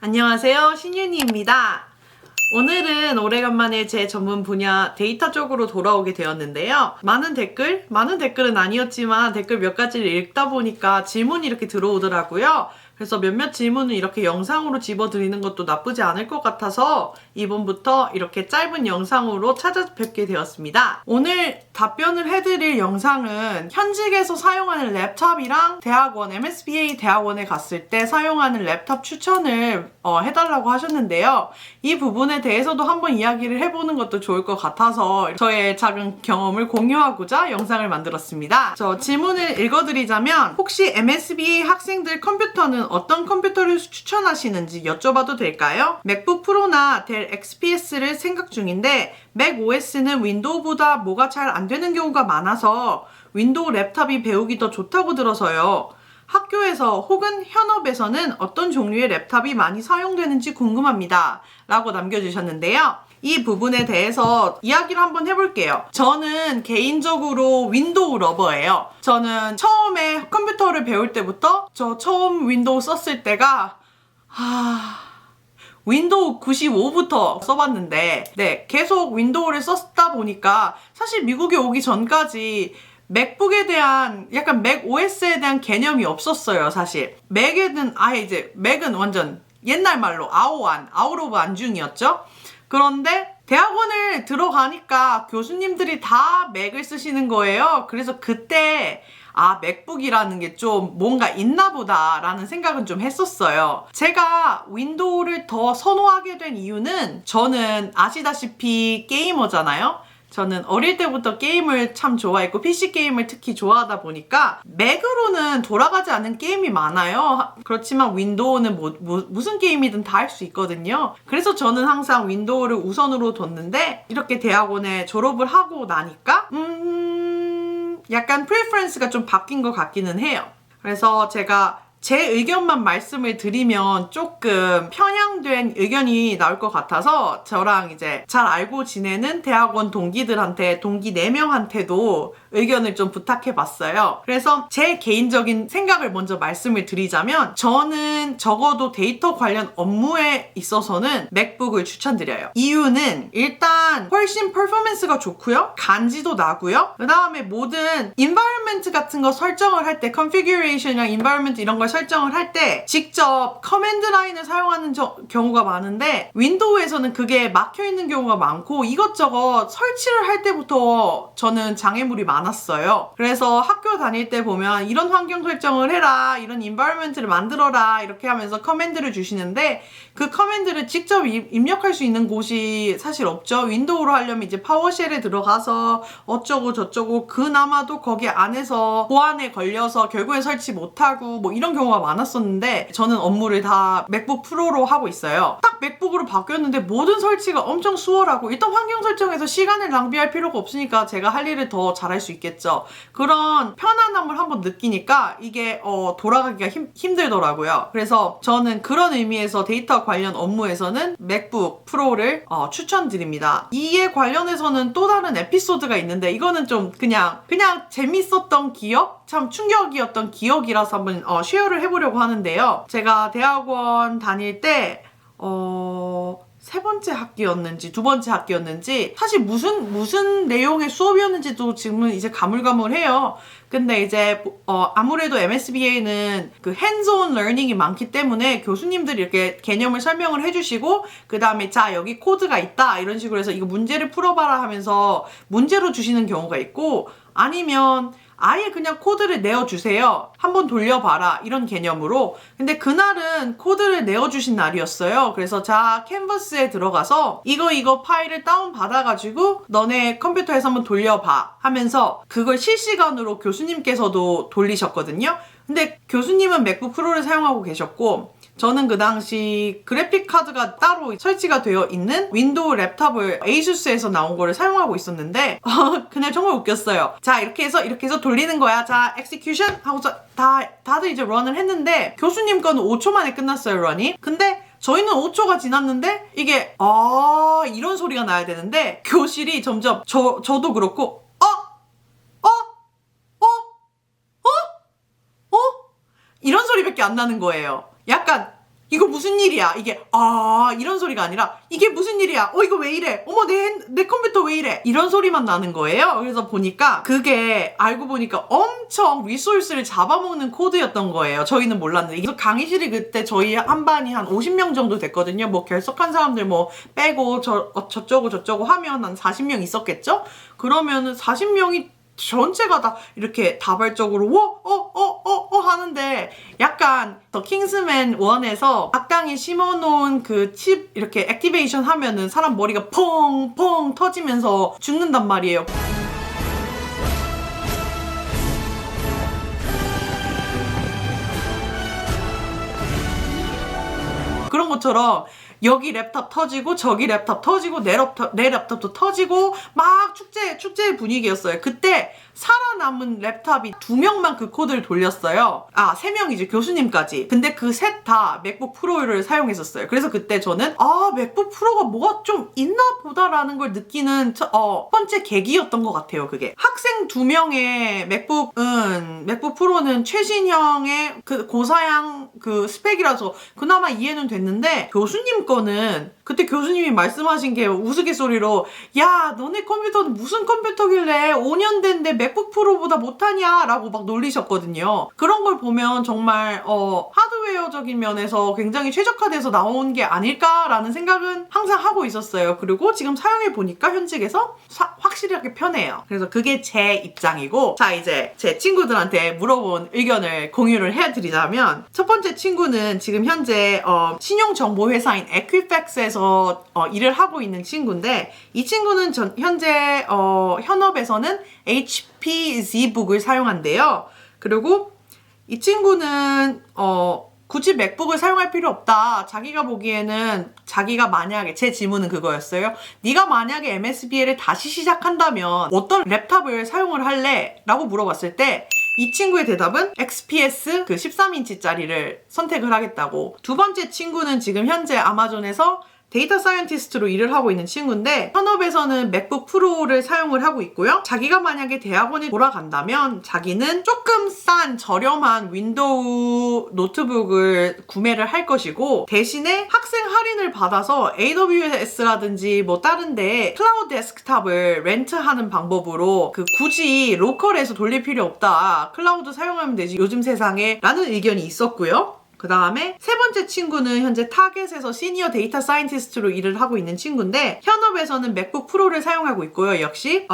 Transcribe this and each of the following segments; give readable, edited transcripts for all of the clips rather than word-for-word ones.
안녕하세요, 신윤희입니다. 오늘은 오래간만에 제 전문 분야 데이터 쪽으로 돌아오게 되었는데요. 많은 댓글은 아니었지만 댓글 몇 가지를 읽다 보니까 질문이 이렇게 들어오더라고요. 그래서 몇몇 질문을 이렇게 영상으로 집어드리는 것도 나쁘지 않을 것 같아서 이번부터 이렇게 짧은 영상으로 찾아뵙게 되었습니다. 오늘 답변을 해드릴 영상은 현직에서 사용하는 랩탑이랑 대학원, MSBA 대학원에 갔을 때 사용하는 랩탑 추천을 해달라고 하셨는데요. 이 부분에 대해서도 한번 이야기를 해보는 것도 좋을 것 같아서 저의 작은 경험을 공유하고자 영상을 만들었습니다. 질문을 읽어드리자면 혹시 MSBA 학생들 컴퓨터는 어떤 컴퓨터를 추천하시는지 여쭤봐도 될까요? 맥북 프로나 델 XPS를 생각 중인데 맥OS는 윈도우보다 뭐가 잘 안 되는 경우가 많아서 윈도우 랩탑이 배우기 더 좋다고 들어서요. 학교에서 혹은 현업에서는 어떤 종류의 랩탑이 많이 사용되는지 궁금합니다. 라고 남겨주셨는데요. 이 부분에 대해서 이야기를 한번 해볼게요. 저는 개인적으로 윈도우 러버예요. 저는 처음에 컴퓨터를 배울 때부터 처음 윈도우 썼을 때가 윈도우 95부터 써봤는데 계속 윈도우를 썼다 보니까 사실 미국에 오기 전까지 맥북에 대한 약간 맥 OS에 대한 개념이 없었어요. 사실 맥은 맥은 완전 옛날 말로 아웃 오브 안중이었죠. 그런데 대학원을 들어가니까 교수님들이 다 맥을 쓰시는 거예요. 그래서 그때 맥북이라는 게 좀 뭔가 있나 보다라는 생각은 좀 했었어요. 제가 윈도우를 더 선호하게 된 이유는 저는 아시다시피 게이머잖아요. 저는 어릴 때부터 게임을 참 좋아했고 PC 게임을 특히 좋아하다 보니까 맥으로는 돌아가지 않는 게임이 많아요. 그렇지만 윈도우는 무슨 게임이든 다 할 수 있거든요. 그래서 저는 항상 윈도우를 우선으로 뒀는데 이렇게 대학원에 졸업을 하고 나니까 약간 프리퍼런스가 좀 바뀐 것 같기는 해요. 그래서 제가 제 의견만 말씀을 드리면 조금 편향된 의견이 나올 것 같아서 저랑 이제 잘 알고 지내는 대학원 동기들한테, 동기 4명한테도 의견을 좀 부탁해봤어요. 그래서 제 개인적인 생각을 먼저 말씀을 드리자면 저는 적어도 데이터 관련 업무에 있어서는 맥북을 추천드려요. 이유는 일단 훨씬 퍼포먼스가 좋고요. 간지도 나고요. 그 다음에 모든 environment 같은 거 설정을 할 때 configuration이랑 environment 이런 걸 설정을 할 때 직접 커맨드 라인을 사용하는 경우가 많은데 윈도우에서는 그게 막혀있는 경우가 많고 이것저것 설치를 할 때부터 저는 장애물이 많았어요. 그래서 학교 다닐 때 보면 이런 환경 설정을 해라, 이런 environment를 만들어라 이렇게 하면서 커맨드를 주시는데 그 커맨드를 직접 입력할 수 있는 곳이 사실 없죠. 윈도우로 하려면 이제 파워쉘에 들어가서 어쩌고 저쩌고 그나마도 거기 안에서 보안에 걸려서 결국엔 설치 못하고 뭐 이런 경우가 많았었는데 저는 업무를 다 맥북 프로로 하고 있어요. 딱 맥북으로 바뀌었는데 모든 설치가 엄청 수월하고 일단 환경 설정에서 시간을 낭비할 필요가 없으니까 제가 할 일을 더 잘할 수 있겠죠. 그런 편안함을 한번 느끼니까 이게 돌아가기가 힘들더라고요. 그래서 저는 그런 의미에서 데이터 관련 업무에서는 맥북 프로를 추천드립니다. 이에 관련해서는 또 다른 에피소드가 있는데 이거는 좀 그냥 재밌었던 기억? 참 충격이었던 기억이라서 한번 쉐어를 해보려고 하는데요. 제가 대학원 다닐 때 세 번째 학기였는지 두 번째 학기였는지 사실 무슨 내용의 수업이었는지도 지금은 이제 가물가물해요. 근데 이제 아무래도 MSBA는 그 hands-on learning이 많기 때문에 교수님들이 이렇게 개념을 설명을 해주시고 그 다음에 자 여기 코드가 있다 이런 식으로 해서 이거 문제를 풀어봐라 하면서 문제로 주시는 경우가 있고 아니면 아예 그냥 코드를 내어주세요. 한번 돌려봐라. 이런 개념으로. 근데 그날은 코드를 내어주신 날이었어요. 그래서 자, 캔버스에 들어가서 이거 파일을 다운받아가지고 너네 컴퓨터에서 한번 돌려봐 하면서 그걸 실시간으로 교수님께서도 돌리셨거든요. 근데 교수님은 맥북 프로를 사용하고 계셨고 저는 그 당시 그래픽 카드가 따로 설치가 되어 있는 윈도우 랩탑을 에이수스에서 나온 거를 사용하고 있었는데 그날 정말 웃겼어요. 자 이렇게 해서 돌리는 거야. 자 엑시큐션 하고서 다들 이제 런을 했는데 교수님 거는 5초 만에 끝났어요 런이. 근데 저희는 5초가 지났는데 이게 이런 소리가 나야 되는데 교실이 점점 저도 그렇고 이런 소리밖에 안 나는 거예요. 약간 이거 무슨 일이야? 이게 이런 소리가 아니라 이게 무슨 일이야? 이거 왜 이래? 어머 내 컴퓨터 왜 이래? 이런 소리만 나는 거예요. 그래서 보니까 그게 알고 보니까 엄청 리소스를 잡아먹는 코드였던 거예요. 저희는 몰랐는데. 그래서 강의실이 그때 저희 한 반이 한 50명 정도 됐거든요. 뭐 결석한 사람들 뭐 빼고 저쩌고 하면 한 40명 있었겠죠? 그러면은 40명이 전체가 다 이렇게 다발적으로 하는데 약간 더 킹스맨 1에서 악당이 심어놓은 그 칩 이렇게 액티베이션 하면은 사람 머리가 펑펑 터지면서 죽는단 말이에요. 그런 것처럼 여기 랩탑 터지고 저기 랩탑 터지고 내 랩탑도 터지고 막 축제의 분위기였어요. 그때 살아남은 랩탑이 2명만 그 코드를 돌렸어요. 3명이지, 교수님까지. 근데 그 셋 다 맥북 프로를 사용했었어요. 그래서 그때 저는 맥북 프로가 뭐가 좀 있나 보다라는 걸 느끼는 첫 번째 계기였던 것 같아요. 그게 학생 2명의 맥북 프로는 최신형의 그 고사양 그 스펙이라서 그나마 이해는 됐는데, 교수님 거는 그때 교수님이 말씀하신 게 우스갯소리로 야 너네 컴퓨터는 무슨 컴퓨터길래 5년 된데 맥북 프로보다 못하냐 라고 막 놀리셨거든요. 그런 걸 보면 정말 하드웨어적인 면에서 굉장히 최적화돼서 나온 게 아닐까라는 생각은 항상 하고 있었어요. 그리고 지금 사용해보니까 현직에서 확실하게 편해요. 그래서 그게 제 입장이고, 자 이제 제 친구들한테 물어본 의견을 공유를 해드리자면, 첫 번째 친구는 지금 현재 신용정보회사인 에퀴팩스에서 일을 하고 있는 친구인데, 이 친구는 현재 현업에서는 HP Zbook을 사용한대요. 그리고 이 친구는 굳이 맥북을 사용할 필요 없다. 자기가 보기에는 자기가 만약에, 제 질문은 그거였어요. 네가 만약에 MSBL을 다시 시작한다면 어떤 랩탑을 사용을 할래? 라고 물어봤을 때 이 친구의 대답은 XPS 그 13인치짜리를 선택을 하겠다고. 두 번째 친구는 지금 현재 아마존에서 데이터 사이언티스트로 일을 하고 있는 친구인데, 현업에서는 맥북 프로를 사용을 하고 있고요. 자기가 만약에 대학원에 돌아간다면 자기는 조금 싼 저렴한 윈도우 노트북을 구매를 할 것이고, 대신에 학생 할인을 받아서 AWS라든지 뭐 다른데 클라우드 데스크탑을 렌트하는 방법으로 굳이 로컬에서 돌릴 필요 없다. 클라우드 사용하면 되지 요즘 세상에 라는 의견이 있었고요. 그 다음에 세 번째 친구는 현재 타겟에서 시니어 데이터 사이언티스트로 일을 하고 있는 친구인데, 현업에서는 맥북 프로를 사용하고 있고요. 역시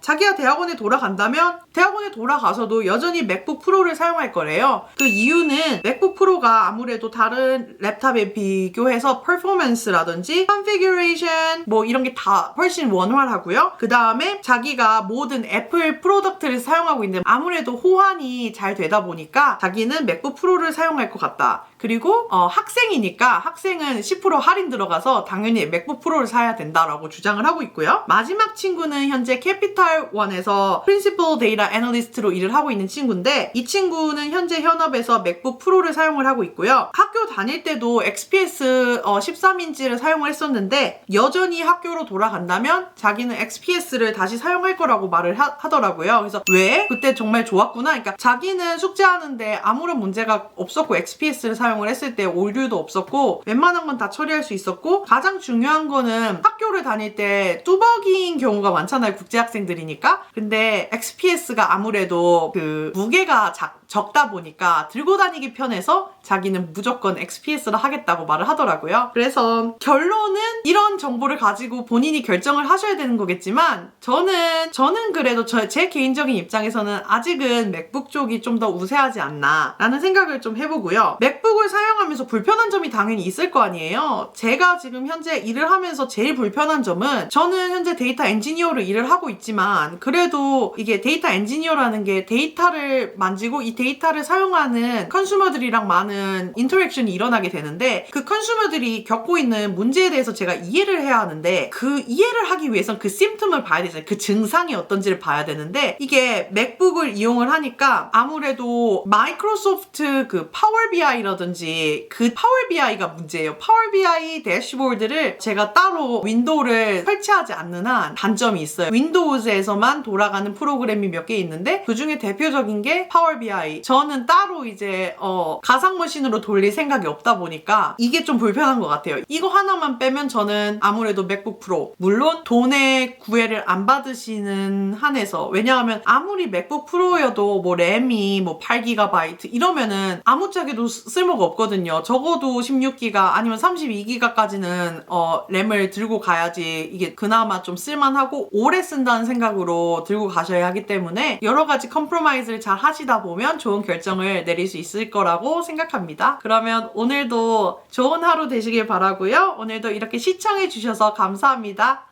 자기가 대학원에 돌아간다면 대학원에 돌아가서도 여전히 맥북 프로를 사용할 거래요. 그 이유는 맥북 프로가 아무래도 다른 랩탑에 비교해서 퍼포먼스라든지 컨피규레이션 뭐 이런 게 다 훨씬 원활하고요. 그 다음에 자기가 모든 애플 프로덕트를 사용하고 있는데 아무래도 호환이 잘 되다 보니까 자기는 맥북 프로를 사용할 것 같다. 그리고 학생이니까 학생은 10% 할인 들어가서 당연히 맥북 프로를 사야 된다라고 주장을 하고 있고요. 마지막 친구는 현재 캐피탈원에서 프린시플 데이터 애널리스트로 일을 하고 있는 친구인데, 이 친구는 현재 현업에서 맥북 프로를 사용을 하고 있고요. 학교 다닐 때도 XPS 13인치를 사용을 했었는데, 여전히 학교로 돌아간다면 자기는 XPS를 다시 사용할 거라고 말을 하더라고요. 그래서 왜? 그때 정말 좋았구나. 그러니까 자기는 숙제하는데 아무런 문제가 없었고 XPS를 사용을 했을 때 오류도 없었고 웬만한 건 다 처리할 수 있었고, 가장 중요한 거는 학교를 다닐 때 뚜벅이인 경우가 많잖아요. 국제학생들이니까. 근데 XPS가 아무래도 그 무게가 적다 보니까 들고 다니기 편해서 자기는 무조건 XPS를 하겠다고 말을 하더라고요. 그래서 결론은 이런 정보를 가지고 본인이 결정을 하셔야 되는 거겠지만, 저는 그래도 제 개인적인 입장에서는 아직은 맥북 쪽이 좀 더 우세하지 않나 라는 생각을 좀 해보고요. 맥북을 사용하면서 불편한 점이 당연히 있을 거 아니에요. 제가 지금 현재 일을 하면서 제일 불편한 점은, 저는 현재 데이터 엔지니어로 일을 하고 있지만 그래도 이게 데이터 엔지니어라는 게 데이터를 만지고 이 데이터를 사용하는 컨슈머들이랑 많은 인터랙션이 일어나게 되는데, 그 컨슈머들이 겪고 있는 문제에 대해서 제가 이해를 해야 하는데, 그 이해를 하기 위해선 그 심텀을 봐야 되잖아요. 그 증상이 어떤지를 봐야 되는데, 이게 맥북을 이용을 하니까 아무래도 마이크로소프트 그 파워 BI BI라든지 그 파워 BI가 문제예요. 파워 BI 대시보드를 제가 따로 윈도우를 설치하지 않는 한 단점이 있어요. 윈도우즈에서만 돌아가는 프로그램이 몇 개 있는데 그 중에 대표적인 게 파워 BI. 저는 따로 이제 가상 머신으로 돌릴 생각이 없다 보니까 이게 좀 불편한 것 같아요. 이거 하나만 빼면 저는 아무래도 맥북 프로, 물론 돈의 구애를 안 받으시는 한에서, 왜냐하면 아무리 맥북 프로여도 뭐 램이 뭐 8GB 이러면은 아무짝에도 쓸모가 없거든요. 적어도 16GB 아니면 32GB까지는 램을 들고 가야지 이게 그나마 좀 쓸만하고 오래 쓴다는 생각으로 들고 가셔야 하기 때문에 여러 가지 컴프로마이즈를 잘 하시다 보면 좋은 결정을 내릴 수 있을 거라고 생각합니다. 그러면 오늘도 좋은 하루 되시길 바라고요. 오늘도 이렇게 시청해 주셔서 감사합니다.